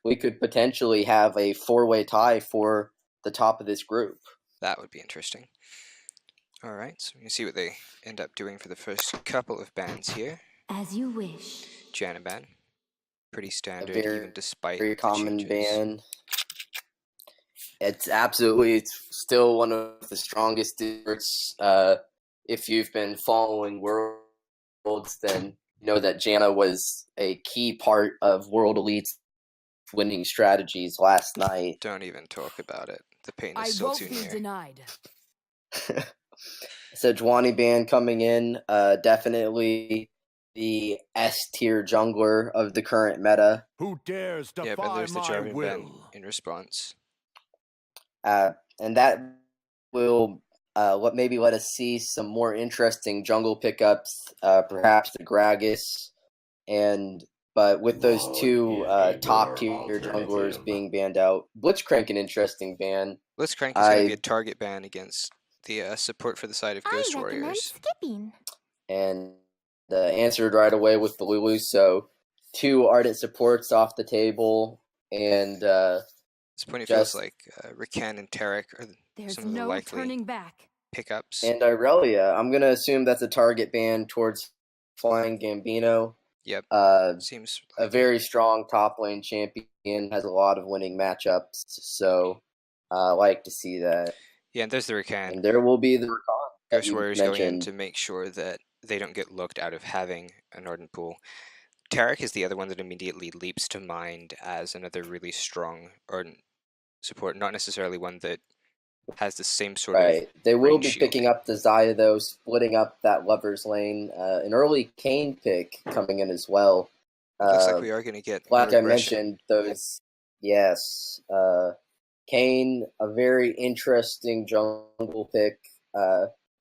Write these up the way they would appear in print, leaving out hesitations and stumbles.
we could potentially have a 4-way tie for the top of this group. That would be interesting. All right, so we can see what they end up doing for the first couple of bans here. As you wish. Janna ban. Pretty standard, very, even despite very the common changes. ban. It's still one of the strongest desserts. If you've been following Worlds, then you know that Janna was a key part of World Elite's winning strategies last night. Don't even talk about it. The pain is still too near. Denied. Sejuani ban coming in, definitely the S tier jungler of the current meta. Who dares defy but there's the my Jarvan will? ban in response. And that will maybe let us see some more interesting jungle pickups, perhaps the Gragas, but with those two top tier junglers being banned out, Blitzcrank an interesting ban. Blitzcrank is going to be a target ban against the support for the side of Ghost Warriors. Skipping. And answered right away with the Lulu, so 2 Ardent supports off the table, and this point it feels like Rakan and Taric are some of the likely turning back. pickups. And Irelia, I'm going to assume that's a target ban towards Flying Gambino. Yep, seems a very strong top lane champion, has a lot of winning matchups, so I like to see that. Yeah, and there's the Rakan. And there will be the Rakan. Ghost Warriors going in to make sure that they don't get looked out of having an Ardent pool. Taric is the other one that immediately leaps to mind as another really strong Ardent support, not necessarily one that has the same sort of They will be shielding. picking up the Xayah, though, splitting up that Lover's Lane. An early Kayn pick coming in as well. Looks like we are going to get like I mentioned, those... Yes. Kayn, a very interesting jungle pick.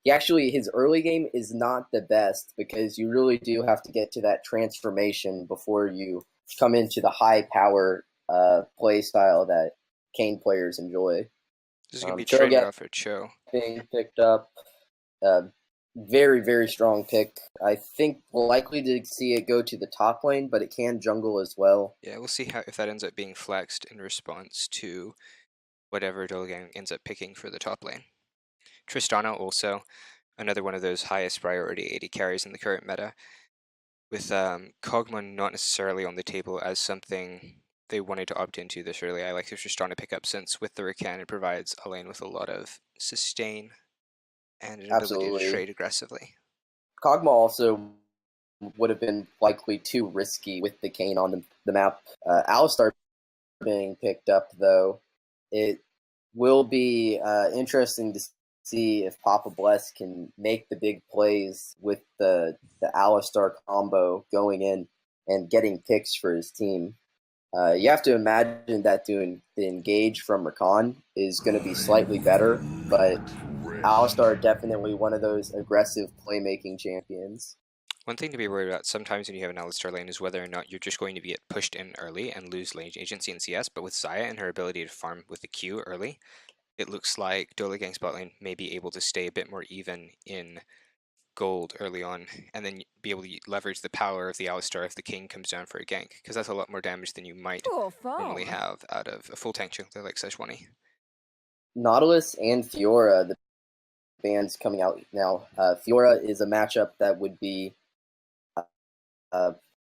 His early game is not the best because you really do have to get to that transformation before you come into the high power play style that Kayn players enjoy. This is going to be trading off for Cho. Being picked up. Very, very strong pick. I think we're likely to see it go to the top lane, but it can jungle as well. Yeah, we'll see if that ends up being flexed in response to whatever Dolo ends up picking for the top lane. Tristana also, another one of those highest priority AD carries in the current meta, with Kog'Maw not necessarily on the table as something they wanted to opt into this early. I like the Tristana pickup since with the Rakan it provides a lane with a lot of sustain and an ability to trade aggressively. Kog'Maw also would have been likely too risky with the Kayn on the map. Alistar being picked up, though, it will be interesting to see if Papa Bless can make the big plays with the Alistar combo going in and getting picks for his team. You have to imagine that doing the engage from Rakan is going to be slightly better, but Alistar definitely one of those aggressive playmaking champions. One thing to be worried about sometimes when you have an Alistar lane is whether or not you're just going to get pushed in early and lose lane agency in CS, but with Xayah and her ability to farm with the Q early, it looks like Dolo Gang's bot lane may be able to stay a bit more even in gold early on, and then be able to leverage the power of the Alistar if the king comes down for a gank, because that's a lot more damage than you might normally have out of a full tank jungler like Sejuani. Nautilus and Fiora, the bans coming out now. Fiora is a matchup that would be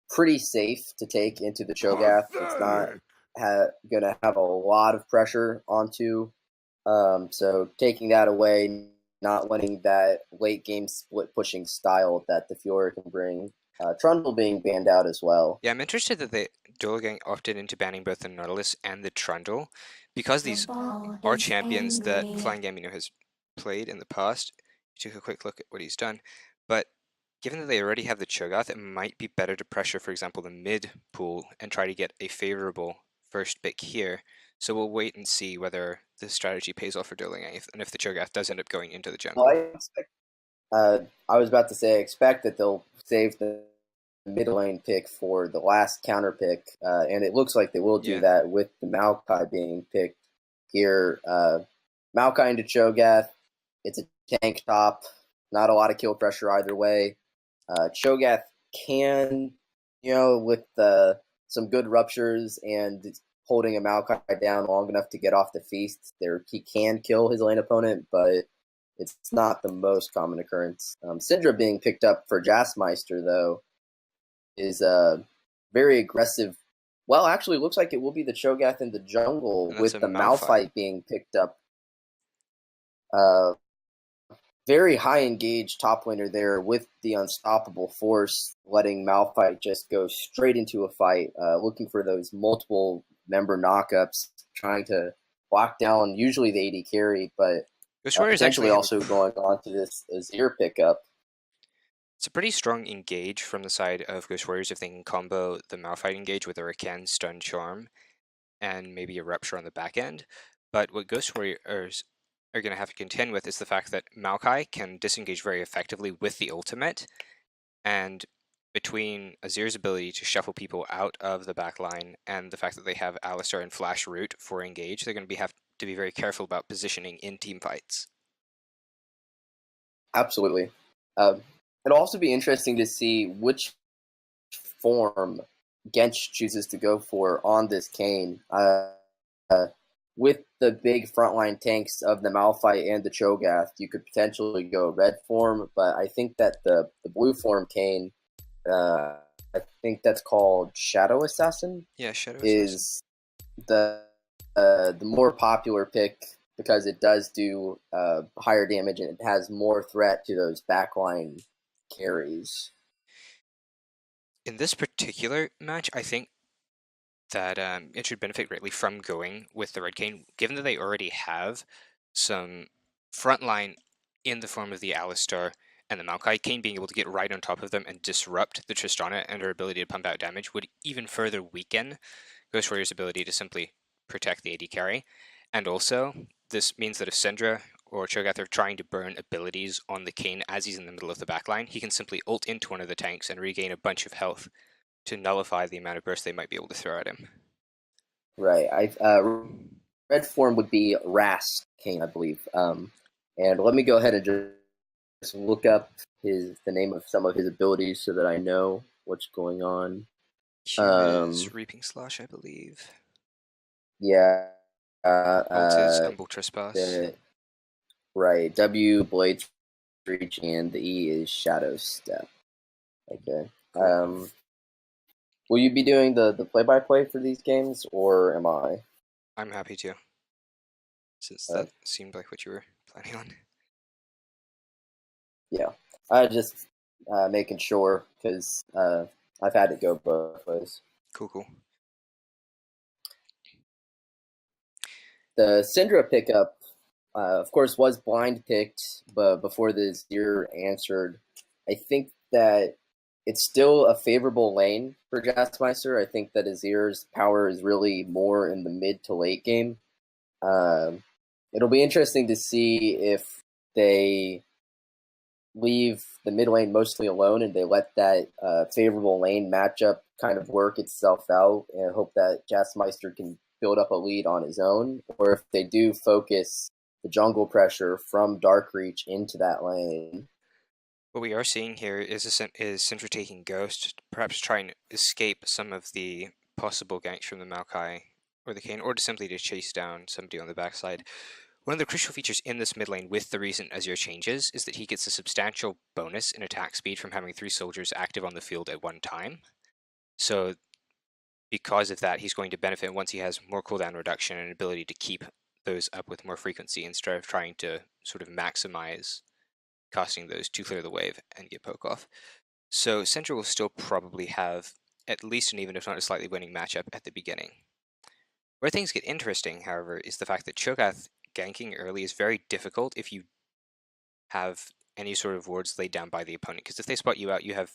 pretty safe to take into the Cho'Gath. It's not going to have a lot of pressure onto, so taking that away, not letting that late game split pushing style that the Fiora can bring. Trundle being banned out as well. Yeah, I'm interested that the Dolo Gang opted into banning both the Nautilus and the Trundle, because these are champions that Flying Gambino has played in the past. You took a quick look at what he's done, but given that they already have the Cho'Gath, it might be better to pressure, for example, the mid pool and try to get a favorable first pick here. So we'll wait and see whether the strategy pays off for Dolo Gang, and if the Cho'Gath does end up going into the jungle. Well, I was about to say, I expect that they'll save the mid lane pick for the last counter pick, and it looks like they will do that with the Maokai being picked here. Maokai into Cho'Gath, it's a tank top, not a lot of kill pressure either way. Cho'Gath can, with some good ruptures and holding a Maokai down long enough to get off the feast, he can kill his lane opponent, but it's not the most common occurrence. Syndra being picked up for Jazzmeister, though, is very aggressive. Well, actually, looks like it will be the Cho'Gath in the jungle And that's a with the Malphite. Malphite being picked up. Uh, Very high engaged top laner there with the unstoppable force, letting Malphite just go straight into a fight, looking for those multiple member knockups, trying to lock down usually the AD carry, but Ghost Warriors potentially actually have also going on to this Azir pickup. it's a pretty strong engage from the side of Ghost Warriors if they can combo the Malphite engage with a Rakan Stun Charm and maybe a Rupture on the back end. But what Ghost Warriors are going to have to contend with is the fact that Maokai can disengage very effectively with the ultimate, and between Azir's ability to shuffle people out of the back line and the fact that they have Alistar and Flash Root for engage, they're going to have to be very careful about positioning in team fights. Absolutely. It'll also be interesting to see which form Gensh chooses to go for on this Kayn. With the big frontline tanks of the Malphite and the Cho'Gath, you could potentially go red form, but I think that the blue form Kayn, I think that's called Shadow Assassin, Yeah, Shadow Assassin is the more popular pick because it does do higher damage and it has more threat to those backline carries. in this particular match, I think that it should benefit greatly from going with the Red Kayn, given that they already have some frontline in the form of the Alistar and the Maokai. Kayn being able to get right on top of them and disrupt the Tristana and her ability to pump out damage would even further weaken Ghost Warrior's ability to simply protect the AD carry. And also, this means that if Syndra or Cho'Gath are trying to burn abilities on the Kayn as he's in the middle of the backline, he can simply ult into one of the tanks and regain a bunch of health to nullify the amount of burst they might be able to throw at him. Right. Red form would be Ras Kayn, I believe. And let me go ahead and just look up the name of some of his abilities so that I know what's going on. Q is Reaping Slash, I believe. Yeah. Ult is Humble Trespass. Right. W, Blade Reach, and the E is Shadow Step. Okay. Cool. Will you be doing the play-by-play for these games, or am I? I'm happy to, since that seemed like what you were planning on. Yeah. I just making sure, because I've had it go both ways. Cool. The Syndra pickup, of course, was blind picked, but before the Azir answered, I think that it's still a favorable lane for Jazzmeister. I think that Azir's power is really more in the mid to late game. It'll be interesting to see if they leave the mid lane mostly alone and they let that favorable lane matchup kind of work itself out and hope that Jazzmeister can build up a lead on his own, or if they do focus the jungle pressure from Dark Reach into that lane. What we are seeing here is Syndra taking Ghost, perhaps trying to escape some of the possible ganks from the Maokai or the Kayn, or to simply to chase down somebody on the backside. One of the crucial features in this mid lane with the recent Azir changes is that he gets a substantial bonus in attack speed from having 3 soldiers active on the field at one time. So because of that, he's going to benefit once he has more cooldown reduction and ability to keep those up with more frequency instead of trying to sort of maximize casting those to clear the wave and get poke off. So Syndra will still probably have at least an even if not a slightly winning matchup at the beginning. Where things get interesting, however, is the fact that Cho'Gath ganking early is very difficult if you have any sort of wards laid down by the opponent, because if they spot you out, you have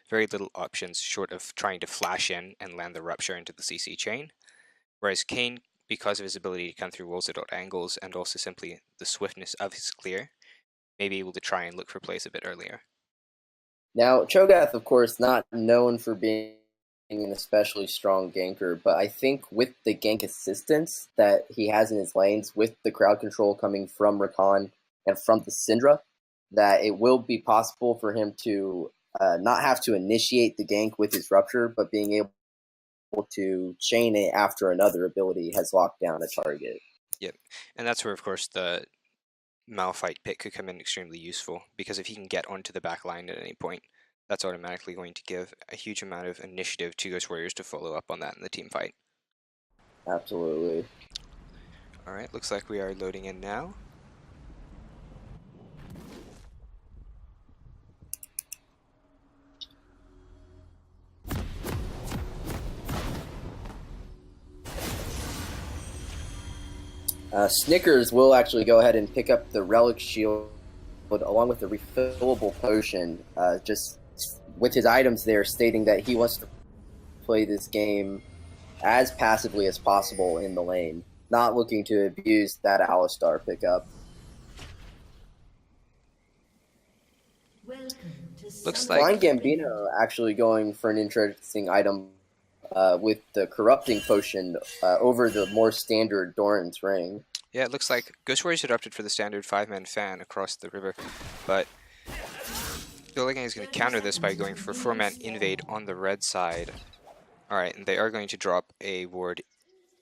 very little options short of trying to flash in and land the Rupture into the CC chain. Whereas Kayn, because of his ability to come through walls at odd angles and also simply the swiftness of his clear, may be able to try and look for plays a bit earlier. Now, Cho'Gath, of course, not known for being an especially strong ganker, but I think with the gank assistance that he has in his lanes, with the crowd control coming from Rakan and from the Syndra, that it will be possible for him to not have to initiate the gank with his Rupture, but being able to chain it after another ability has locked down a target. Yep, and that's where, of course, the Malphite pick could come in extremely useful, because if he can get onto the back line at any point, that's automatically going to give a huge amount of initiative to Ghost Warriors to follow up on that in the team fight. Absolutely. Alright, looks like we are loading in now. Snickers will actually go ahead and pick up the Relic Shield along with the refillable potion, just with his items there stating that he wants to play this game as passively as possible in the lane, not looking to abuse that Alistar pickup. Looks like Flying Gambino actually going for an interesting item with the Corrupting Potion over the more standard Doran's Ring. Yeah, it looks like Ghost Warriors had opted for the standard 5-man fan across the river, but Dolo is going to counter this by going for 4-man invade on the red side. Alright, and they are going to drop a ward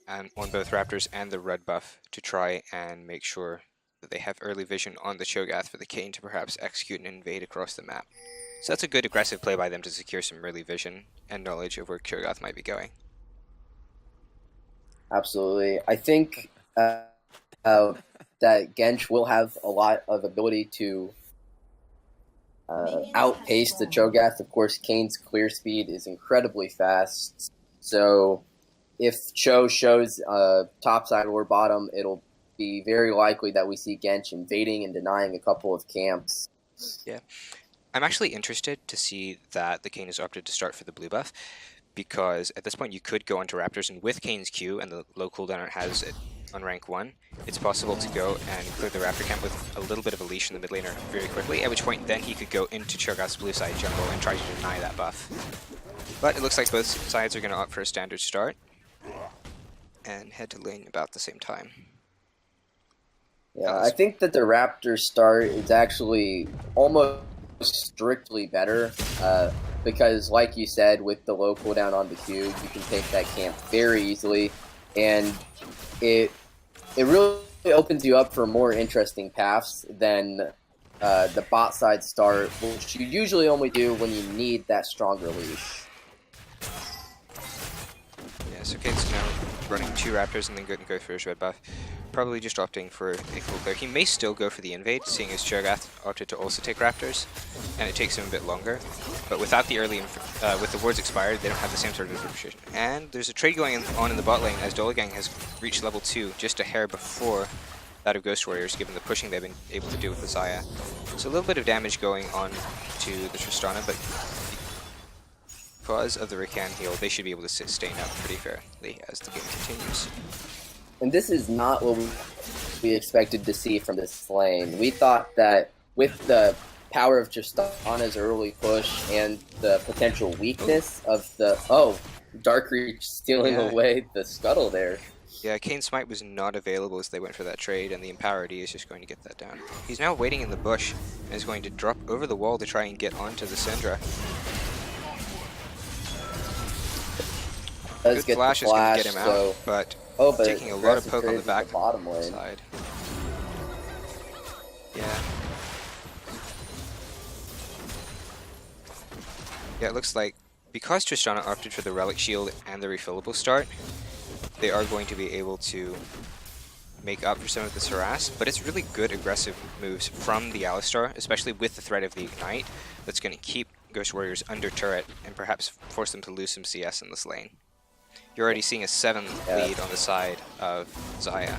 on both Raptors and the red buff to try and make sure that they have early vision on the Cho'Gath for the Kayn to perhaps execute an invade across the map. So that's a good aggressive play by them to secure some early vision and knowledge of where Cho'Gath might be going. Absolutely. I think that Gensh will have a lot of ability to outpace the Cho'Gath. Of course, Kayn's clear speed is incredibly fast, so if Cho shows top side or bottom, it'll be very likely that we see Gensh invading and denying a couple of camps. Yeah. I'm actually interested to see that the Kayn has opted to start for the blue buff, because at this point you could go onto Raptors, and with Kayn's Q and the low cooldown it has it on rank 1, it's possible to go and clear the Raptor camp with a little bit of a leash in the mid laner very quickly, at which point then he could go into Cho'Gath's blue side jungle and try to deny that buff. But it looks like both sides are going to opt for a standard start and head to lane about the same time. Yeah, I think that the Raptor start is actually almost strictly better, because like you said, with the low cooldown on the Q, you can take that camp very easily, and it really opens you up for more interesting paths than the bot side start, which you usually only do when you need that stronger leash. Yeah, so Kane's now running 2 Raptors and then go for his red buff. Probably just opting for a full clear. He may still go for the invade, seeing as Cho'Gath opted to also take Raptors, and it takes him a bit longer. But without the early, with the wards expired, they don't have the same sort of differentiation. And there's a trade going on in the bot lane as Dolo has reached level 2 just a hair before that of Ghost Warriors, given the pushing they've been able to do with the Xayah. So a little bit of damage going on to the Tristana, but because of the Rakan heal, they should be able to sustain up pretty fairly as the game continues. And this is not what we expected to see from this lane. We thought that with the power of Tristana's early push and the potential weakness of the... Oh, Darkreach stealing away the scuttle there. Yeah, Kayn's Smite was not available as they went for that trade, and the Empowered E is just going to get that down. He's now waiting in the bush and is going to drop over the wall to try and get onto the Syndra. Good flash is going to get him out, but taking a lot of poke on the back bottom lane. side. Yeah. Yeah, it looks like because Tristana opted for the Relic Shield and the refillable start, they are going to be able to make up for some of this harass, but it's really good aggressive moves from the Alistar, especially with the threat of the Ignite, that's going to keep Ghost Warriors under turret and perhaps force them to lose some CS in this lane. You're already seeing a 7 lead on the side of Xayah.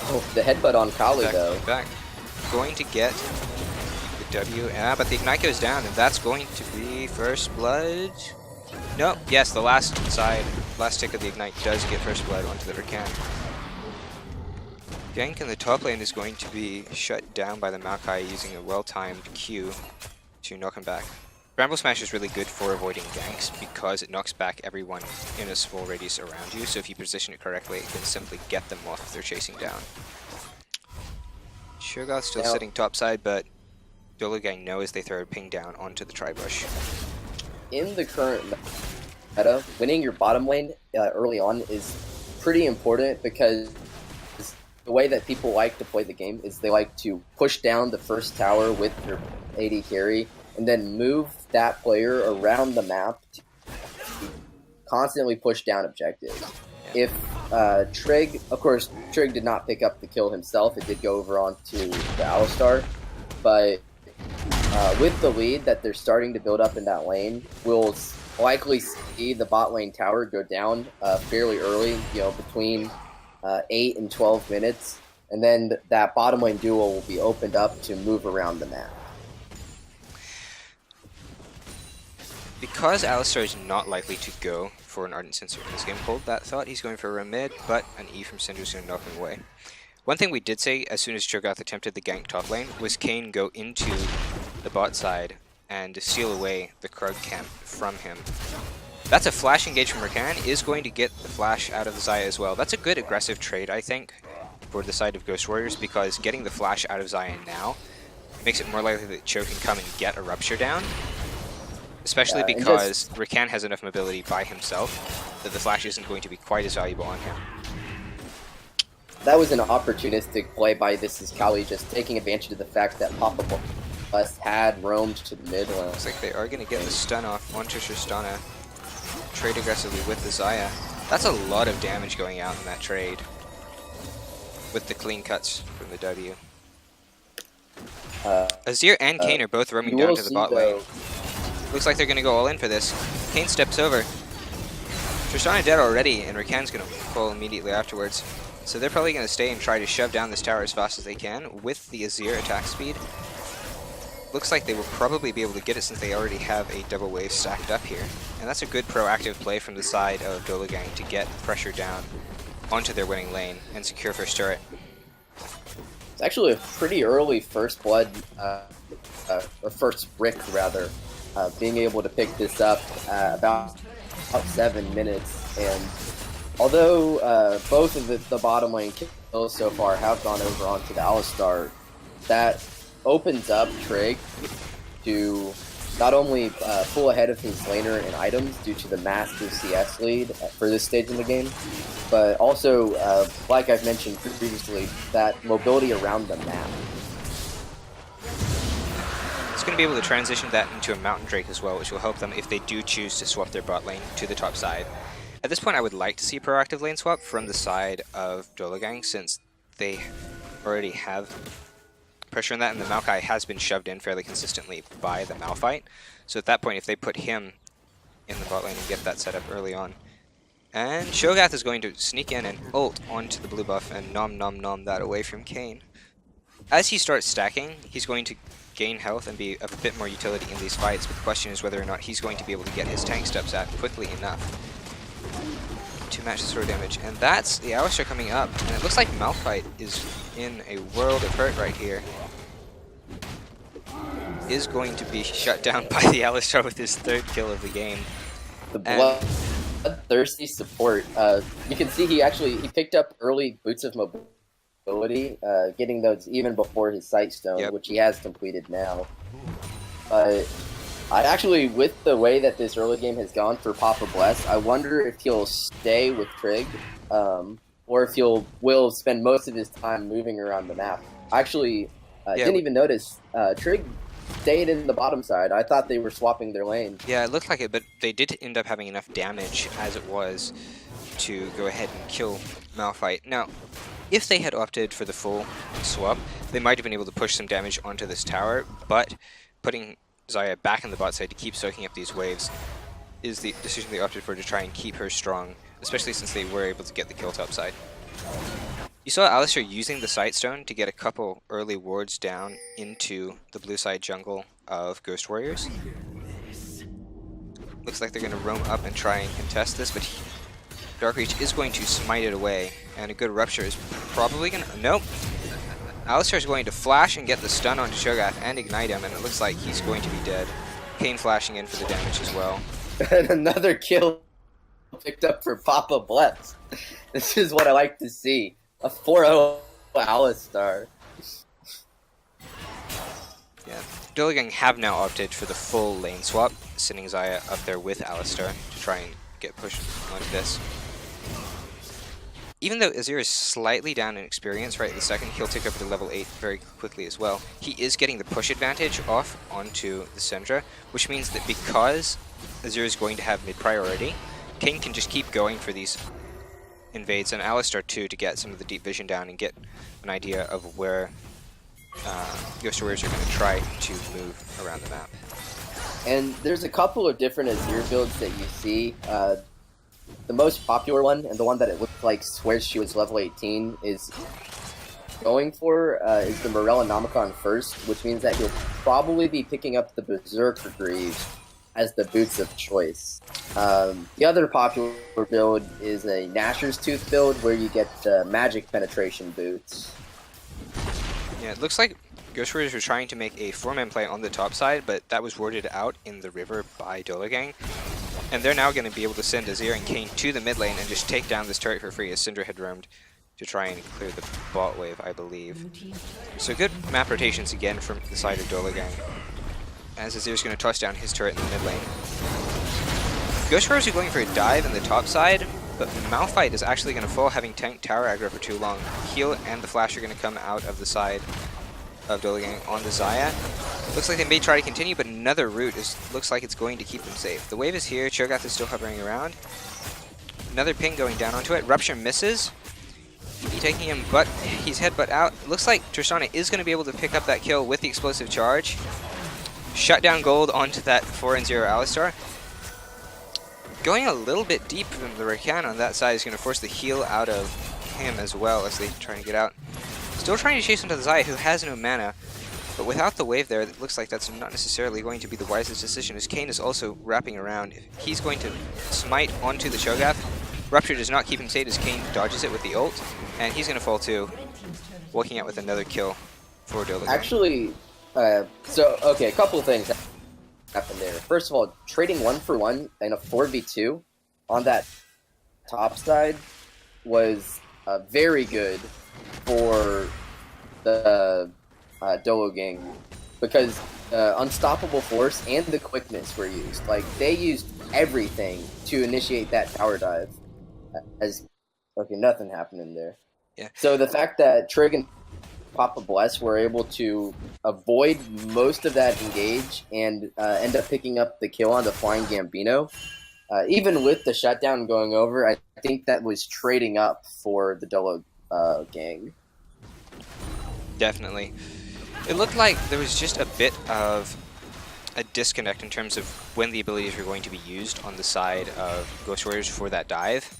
Oh, the headbutt on Kali though. Back. Going to get the W, but the Ignite goes down, and that's going to be first blood. No, yes, the last tick of the Ignite does get first blood onto the Rakan. Gank in the top lane is going to be shut down by the Maokai using a well-timed Q to knock him back. Bramble Smash is really good for avoiding ganks because it knocks back everyone in a small radius around you, so if you position it correctly, it can simply get them off if they're chasing down. Cho'Gath still sitting topside, but Dolo Gang know as they throw a ping down onto the Tribush. in the current meta, winning your bottom lane early on is pretty important because the way that people like to play the game is they like to push down the first tower with their AD carry and then move that player around the map to constantly push down objectives. If Trig, of course, Trig did not pick up the kill himself. It did go over onto the Alistar, but with the lead that they're starting to build up in that lane, we'll likely see the bot lane tower go down fairly early, between 8 and 12 minutes, and then that bottom lane duel will be opened up to move around the map. Because Alistar is not likely to go for an Ardent Censer in this game, hold that thought. He's going for a mid, but an E from Syndra is going to knock him away. One thing we did say as soon as Cho'Gath attempted the gank top lane was Kayn go into the bot side and seal away the Krug camp from him. That's a flash engage from Rakan, is going to get the flash out of Xayah as well. That's a good aggressive trade, I think, for the side of Ghost Warriors, because getting the flash out of Xayah now makes it more likely that Cho can come and get a Rupture down. Especially because Rakan has enough mobility by himself that the flash isn't going to be quite as valuable on him. That was an opportunistic play by This Is Kali, just taking advantage of the fact that Papa Bless had roamed to the mid lane. Looks like they are going to get the stun off onto Tristana. Trade aggressively with the Xayah. That's a lot of damage going out in that trade with the clean cuts from the W. Azir and Kayn are both roaming down to the bot lane. Looks like they're going to go all in for this. Kayn steps over. Tristana dead already, and Rakan's going to fall immediately afterwards. So they're probably going to stay and try to shove down this tower as fast as they can with the Azir attack speed. Looks like they will probably be able to get it since they already have a double wave stacked up here. And that's a good proactive play from the side of Dolo Gang to get pressure down onto their winning lane and secure first turret. It's actually a pretty early first blood, or first brick rather, being able to pick this up about 7 minutes. And although both of the bottom lane kills so far have gone over onto the Alistar, that opens up Trig to not only pull ahead of his laner in items due to the massive CS lead for this stage in the game, but also, like I've mentioned previously, that mobility around the map. It's going to be able to transition that into a Mountain Drake as well, which will help them if they do choose to swap their bot lane to the top side. At this point, I would like to see a proactive lane swap from the side of Dolo Gang, since they already have pressure on that, and the Maokai has been shoved in fairly consistently by the Malphite. So at that point, if they put him in the bot lane and get that set up early on. And Cho'Gath is going to sneak in and ult onto the blue buff and nom that away from Kayn. As he starts stacking, he's going to gain health and be of a bit more utility in these fights, but the question is whether or not he's going to be able to get his tank steps at quickly enough to match the sword damage. And that's the Alistar coming up, and it looks like Malphite is in a world of hurt right here. Is going to be shut down by the Alistar with his 3rd kill of the game. The bloodthirsty support. You can see he picked up early boots of mobility, getting those even before his Sightstone, which he has completed now. But I actually, with the way that this early game has gone for Papa Bless, I wonder if he'll stay with Trig, or if will spend most of his time moving around the map. Actually, didn't even notice Trig stayed in the bottom side. I thought they were swapping their lanes. Yeah, it looked like it, but they did end up having enough damage as it was to go ahead and kill Malphite. Now, if they had opted for the full swap, they might have been able to push some damage onto this tower, but putting Xayah back in the bot side to keep soaking up these waves is the decision they opted for to try and keep her strong, especially since they were able to get the kill top side. You saw Alistar using the Sightstone to get a couple early wards down into the blue side jungle of Ghost Warriors. Looks like they're going to roam up and try and contest this, but Dark Reach is going to smite it away, and a good Rupture is probably going to... Nope! Alistar is going to flash and get the stun onto Cho'Gath and ignite him, and it looks like he's going to be dead. Kayn flashing in for the damage as well. And another kill picked up for Papa Bless. This is what I like to see. A 4-0 Alistar. Yeah. Dolo Gang have now opted for the full lane swap, sending Xayah up there with Alistar to try and get pushed onto this. Even though Azir is slightly down in experience right at the second, he'll take over to level 8 very quickly as well. He is getting the push advantage off onto the Syndra, which means that because Azir is going to have mid-priority, Kayn can just keep going for these invades, and Alistar too, to get some of the deep vision down and get an idea of where Ghost Warriors are going to try to move around the map. And there's a couple of different Azir builds that you see. The most popular one, and the one that it looked like swears she was level 18, is going for is the Morella Nomicon first, which means that he'll probably be picking up the Berserker Greaves as the boots of choice. The other popular build is a Nashor's Tooth build, where you get magic penetration boots. Yeah, it looks like Ghost Warriors were trying to make a 4-man play on the top side, but that was warded out in the river by Dolo Gang. And they're now going to be able to send Azir and Kayn to the mid lane and just take down this turret for free, as Syndra had roamed to try and clear the bot wave, I believe. So good map rotations again from the side of Dolo Gang, as Azir's going to toss down his turret in the mid lane. Ghost Warriors are going for a dive in the top side, but Malphite is actually going to fall, having tanked tower aggro for too long. Heal and the flash are going to come out of the side of Dolo Gang on the Xayah. Looks like they may try to continue, but another route looks like it's going to keep them safe. The wave is here, Cho'Gath is still hovering around. Another ping going down onto it. Rupture misses. He taking him, but he's headbutt out. Looks like Tristana is going to be able to pick up that kill with the explosive charge. Shut down gold onto that 4-0 Alistar. Going a little bit deep from the Rakan on that side is going to force the heal out of him as well as they try to get out. Still trying to chase into the Xayah, who has no mana, but without the wave there, it looks like that's not necessarily going to be the wisest decision, as Kayn is also wrapping around. He's going to smite onto the Cho'Gath. Rupture does not keep him safe as Kayn dodges it with the ult, and he's going to fall too, walking out with another kill for Dolo. Actually, a couple of things happened there. First of all, trading 1-for-1 in a 4v2 on that top side was very good for the Dolo Gang, because Unstoppable Force and the Quickness were used. Like, they used everything to initiate that tower dive. Nothing happened in there. Yeah. So the fact that Trig and Papa Bless were able to avoid most of that engage and end up picking up the kill on the Flying Gambino, even with the shutdown going over, I think that was trading up for the Dolo Gang. Definitely. It looked like there was just a bit of a disconnect in terms of when the abilities were going to be used on the side of Ghost Warriors for that dive.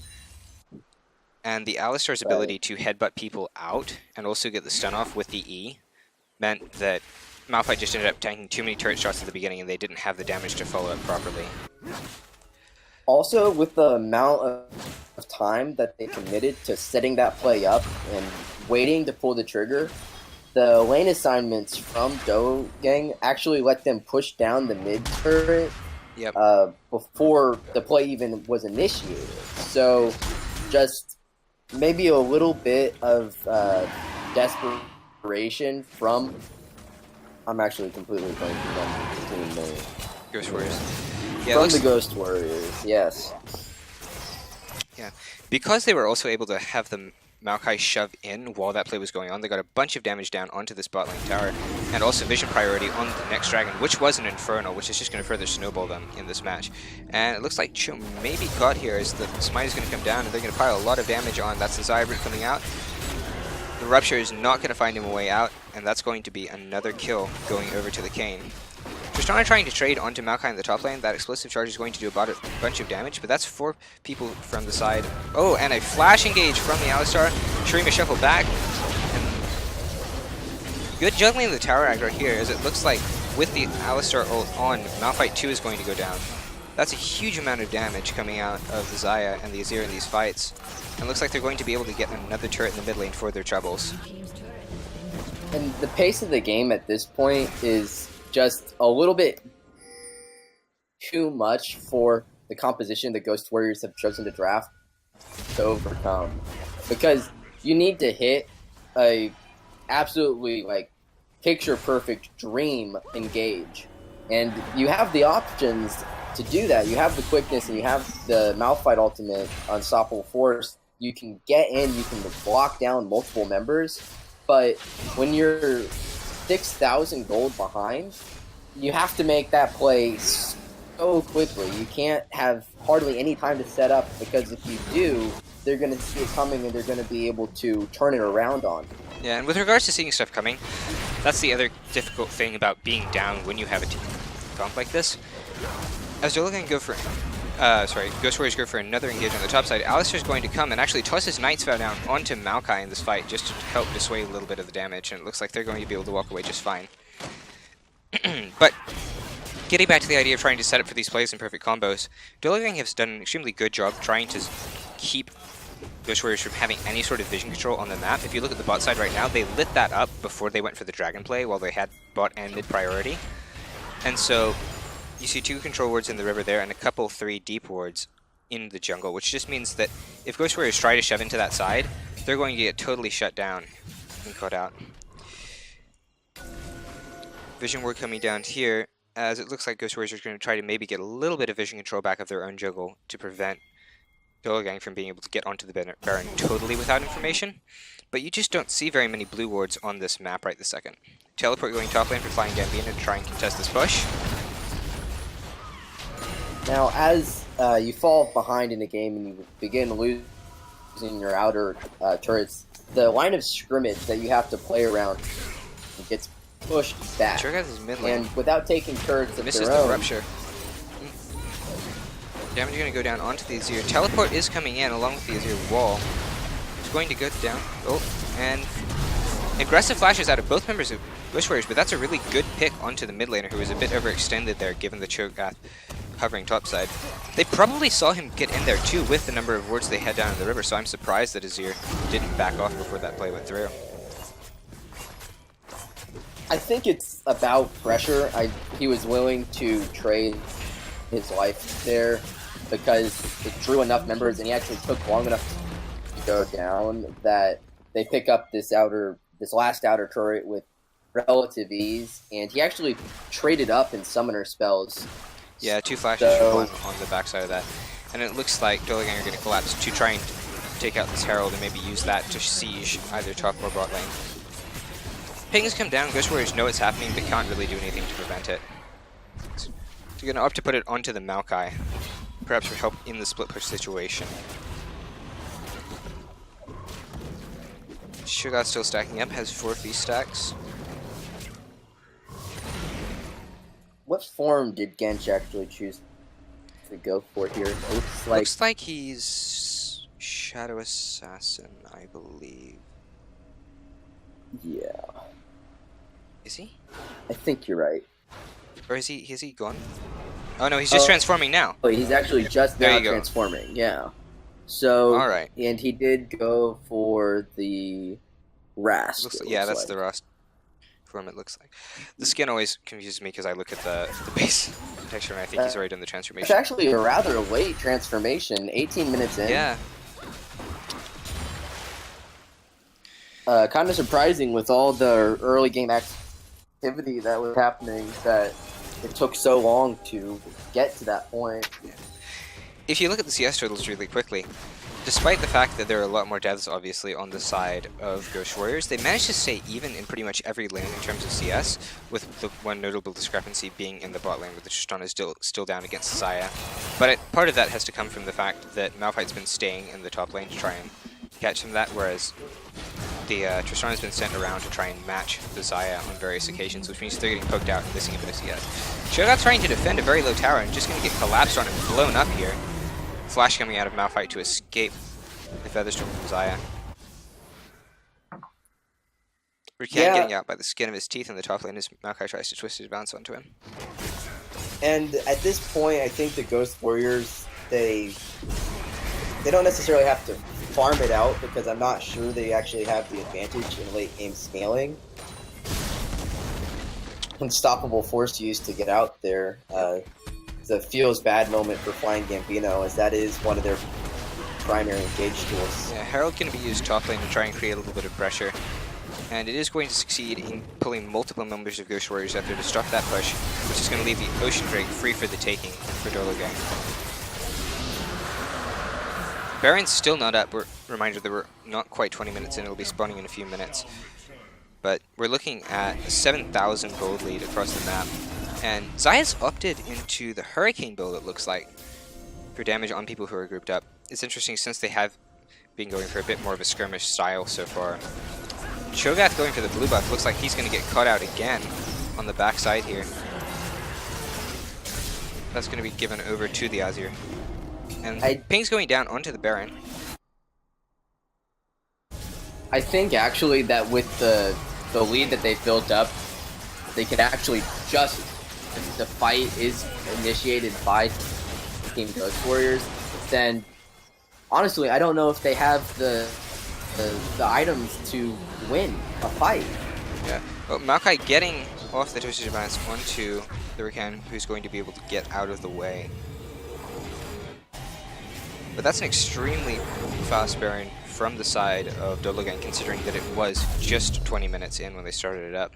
And the Alistar's ability to headbutt people out and also get the stun off with the E meant that Malphite just ended up tanking too many turret shots at the beginning, and they didn't have the damage to follow up properly. Also, with the amount of time that they committed to setting that play up and waiting to pull the trigger, the lane assignments from Dolo Gang actually let them push down the mid turret before the play even was initiated. So, just maybe a little bit of desperation from... I'm actually completely blanking on the team name. Ghost Warriors. Yeah, from the Ghost Warriors, yes. Yeah, because they were also able to have the Maokai shove in while that play was going on, they got a bunch of damage down onto this bot lane tower, and also vision priority on the next dragon, which was an Infernal, which is just going to further snowball them in this match. And it looks like Cho may be caught here, as the smite is going to come down, and they're going to pile a lot of damage on. That's the Xayah root coming out. The Rupture is not going to find him a way out, and that's going to be another kill going over to the Kayn. Tristana trying to trade onto Maokai in the top lane. That explosive charge is going to do about a bunch of damage, but that's 4 people from the side. Oh, and a flash engage from the Alistar. Shurima shuffle back. And good juggling of the tower aggro here, as it looks like with the Alistar ult on, Malphite 2 is going to go down. That's a huge amount of damage coming out of the Xayah and the Azir in these fights. And it looks like they're going to be able to get another turret in the mid lane for their troubles. And the pace of the game at this point is just a little bit too much for the composition the Ghost Warriors have chosen to draft to overcome. Because you need to hit a absolutely picture-perfect dream engage. And you have the options to do that. You have the quickness and you have the Malphite ultimate, Unstoppable Force. You can get in, you can block down multiple members, but when you're 6,000 gold behind, you have to make that play so quickly. You can't have hardly any time to set up, because if you do, they're going to see it coming and they're going to be able to turn it around on. Yeah, and with regards to seeing stuff coming, that's the other difficult thing about being down when you have a comp like this. As Dolo can go for, Ghost Warriors go for another engage on the top side, Alistair's going to come and actually toss his Knight's Vow down onto Maokai in this fight just to help dissuade a little bit of the damage, and it looks like they're going to be able to walk away just fine. But getting back to the idea of trying to set up for these plays in perfect combos, Dolo has done an extremely good job trying to keep Ghost Warriors from having any sort of vision control on the map. If you look at the bot side right now, they lit that up before they went for the dragon play while they had bot and mid priority. And so you see 2 control wards in the river there and a couple 3 deep wards in the jungle, which just means that if Ghost Warriors try to shove into that side, they're going to get totally shut down and caught out. Vision ward coming down here, as it looks like Ghost Warriors are going to try to maybe get a little bit of vision control back of their own jungle to prevent Dolo from being able to get onto the Baron totally without information. But you just don't see very many blue wards on this map right this second. Teleport going top lane for Flying Gambino to try and contest this push. Now, as you fall behind in a game and you begin losing your outer turrets, the line of scrimmage that you have to play around gets pushed back. Sure got his mid lane. And without taking turrets of misses their own, the rupture. Damage going to go down onto the Azir. Teleport is coming in along with the Azir wall. It's going to go down. Oh, and aggressive flashes out of both members of Ghost Warriors, but that's a really good pick onto the mid laner, who was a bit overextended there given the Cho'Gath hovering topside. They probably saw him get in there too with the number of wards they had down in the river, so I'm surprised that Azir didn't back off before that play went through. I think it's about pressure. He was willing to trade his life there because it drew enough members, and he actually took long enough to go down that they pick up this last outer turret with relative ease, and he actually traded up in summoner spells. Yeah, 2 flashes on the backside of that, and it looks like Dolo are going to collapse to try and take out this Herald and maybe use that to siege either top or bot lane. Pings come down, Ghost Warriors know it's happening, but can't really do anything to prevent it. So you're going to opt to put it onto the Maokai, perhaps for help in the split push situation. Cho'Gath still stacking up, has 4 feast stacks. What form did Gench actually choose to go for here? It looks like he's Shadow Assassin, I believe. Yeah. Is he? I think you're right. Or is he gone? Oh no, he's just transforming now. Oh, he's actually just now transforming, yeah. So, alright. And he did go for the Rask. Yeah, that's the Rask form it looks like. The skin always confuses me because I look at the base texture and I think he's already done the transformation. It's actually a rather late transformation, 18 minutes in. Yeah. Kind of surprising with all the early game activity that was happening that it took so long to get to that point. If you look at the CS totals really quickly, despite the fact that there are a lot more deaths obviously on the side of Ghost Warriors, they managed to stay even in pretty much every lane in terms of CS, with the one notable discrepancy being in the bot lane where the Tristana is still down against Xayah. But part of that has to come from the fact that Malphite's been staying in the top lane to try and catch some of that, whereas the Tristana has been sent around to try and match the Xayah on various occasions, which means they're getting poked out and missing a bit of CS. Cho'Gath's trying to defend a very low tower and just going to get collapsed on and blown up here. Flash coming out of Malphite to escape the Featherstorm from Xayah. Rican getting out by the skin of his teeth in the top lane as Maokai tries to twist his bounce onto him. And at this point, I think the Ghost Warriors, they don't necessarily have to farm it out because I'm not sure they actually have the advantage in late game scaling. Unstoppable Force used to get out there. It's a feels bad moment for Flying Gambino, as that is one of their primary engage tools. Yeah, Herald can be used top lane to try and create a little bit of pressure. And it is going to succeed in pulling multiple members of Ghost Warriors out there to stop that push, which is going to leave the Ocean Drake free for the taking for Dolo Gang. Baron's still not up. Reminder that we're not quite 20 minutes in. It'll be spawning in a few minutes. But we're looking at a 7,000 gold lead across the map. And Zaya's opted into the Hurricane build, it looks like, for damage on people who are grouped up. It's interesting since they have been going for a bit more of a skirmish style so far. Cho'Gath going for the blue buff. Looks like he's going to get caught out again on the backside here. That's going to be given over to the Azir. And Ping's going down onto the Baron. I think actually that with the lead that they've built up, they could actually just, if the fight is initiated by Team Ghost Warriors, then honestly I don't know if they have the items to win a fight. Yeah. Well, Maokai getting off the Twisted Advance onto the Rakan, who's going to be able to get out of the way. But that's an extremely fast Baron from the side of Dolo Gang, considering that it was just 20 minutes in when they started it up.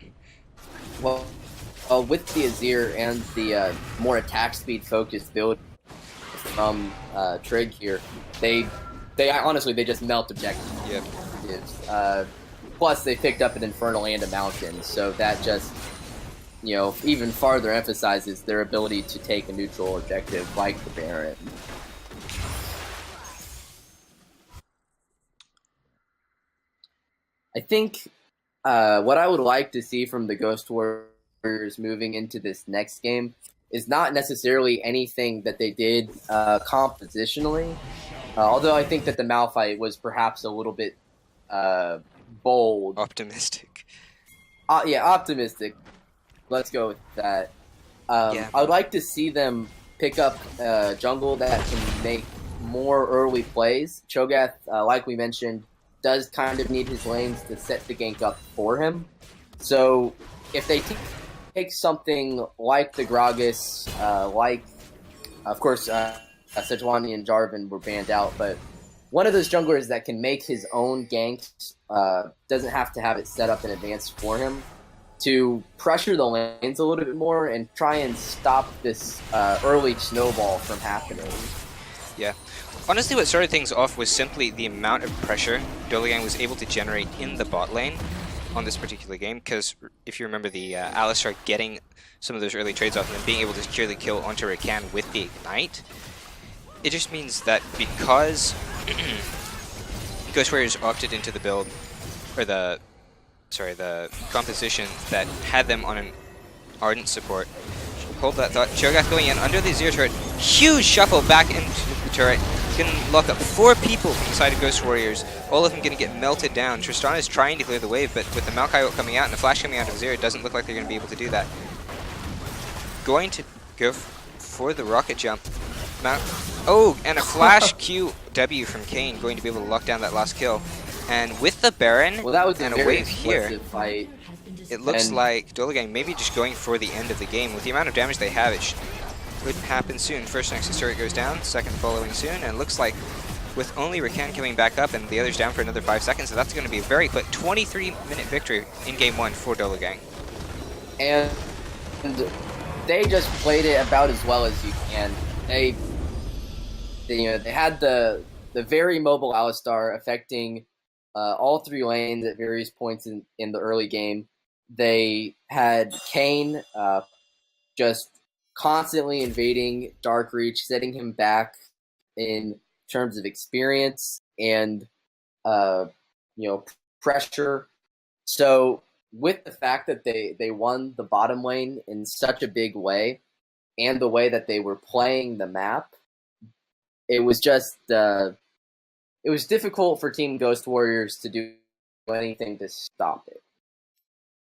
Well, with the Azir and the more attack speed focused build from Trig here, they honestly just melt objectives. Yep. Plus they picked up an Infernal and a Mountain, so that just, you know, even farther emphasizes their ability to take a neutral objective like the Baron. I think what I would like to see from the Ghost Warriors moving into this next game is not necessarily anything that they did compositionally, although I think that the Malphite was perhaps a little bit bold. Optimistic. Yeah, optimistic. Let's go with that. Yeah. I would like to see them pick up jungle that can make more early plays. Cho'Gath, like we mentioned, does kind of need his lanes to set the gank up for him. So if they take something like the Gragas, like, of course, Sejuani and Jarvan were banned out, but one of those junglers that can make his own ganks, doesn't have to have it set up in advance for him, to pressure the lanes a little bit more and try and stop this early snowball from happening. Yeah. Honestly, what started things off was simply the amount of pressure Dolo Gang was able to generate in the bot lane on this particular game, because if you remember the Alistar getting some of those early trades off and then being able to secure the kill onto Rakan with the Ignite, it just means that because Ghost Warriors opted into the build, or the composition that had them on an Ardent support. Hold that thought. Cho'Gath going in under the Azir turret. Huge shuffle back into the turret. Going to lock up 4 people inside of Ghost Warriors. All of them going to get melted down. Tristana is trying to clear the wave, but with the Maokai ult coming out and the flash coming out of Azir, it doesn't look like they're going to be able to do that. Going to go for the rocket jump. Oh, and a flash QW from Kayn, going to be able to lock down that last kill. And with the Baron Well, that was and a a wave here, fight. it looks like Dolo Gang maybe just going for the end of the game. With the amount of damage they have, it would happen soon. First Nexus turret goes down, second following soon, and it looks like with only Rakan coming back up and the others down for another 5 seconds, so that's going to be a very quick 23-minute victory in Game 1 for Dolo Gang. And they just played it about as well as you can. They had the very mobile Alistar affecting all 3 lanes at various points in the early game. They had Kayn just constantly invading Dark Reach, setting him back in terms of experience and pressure. So with the fact that they won the bottom lane in such a big way, and the way that they were playing the map, it was just it was difficult for Team Ghost Warriors to do anything to stop it.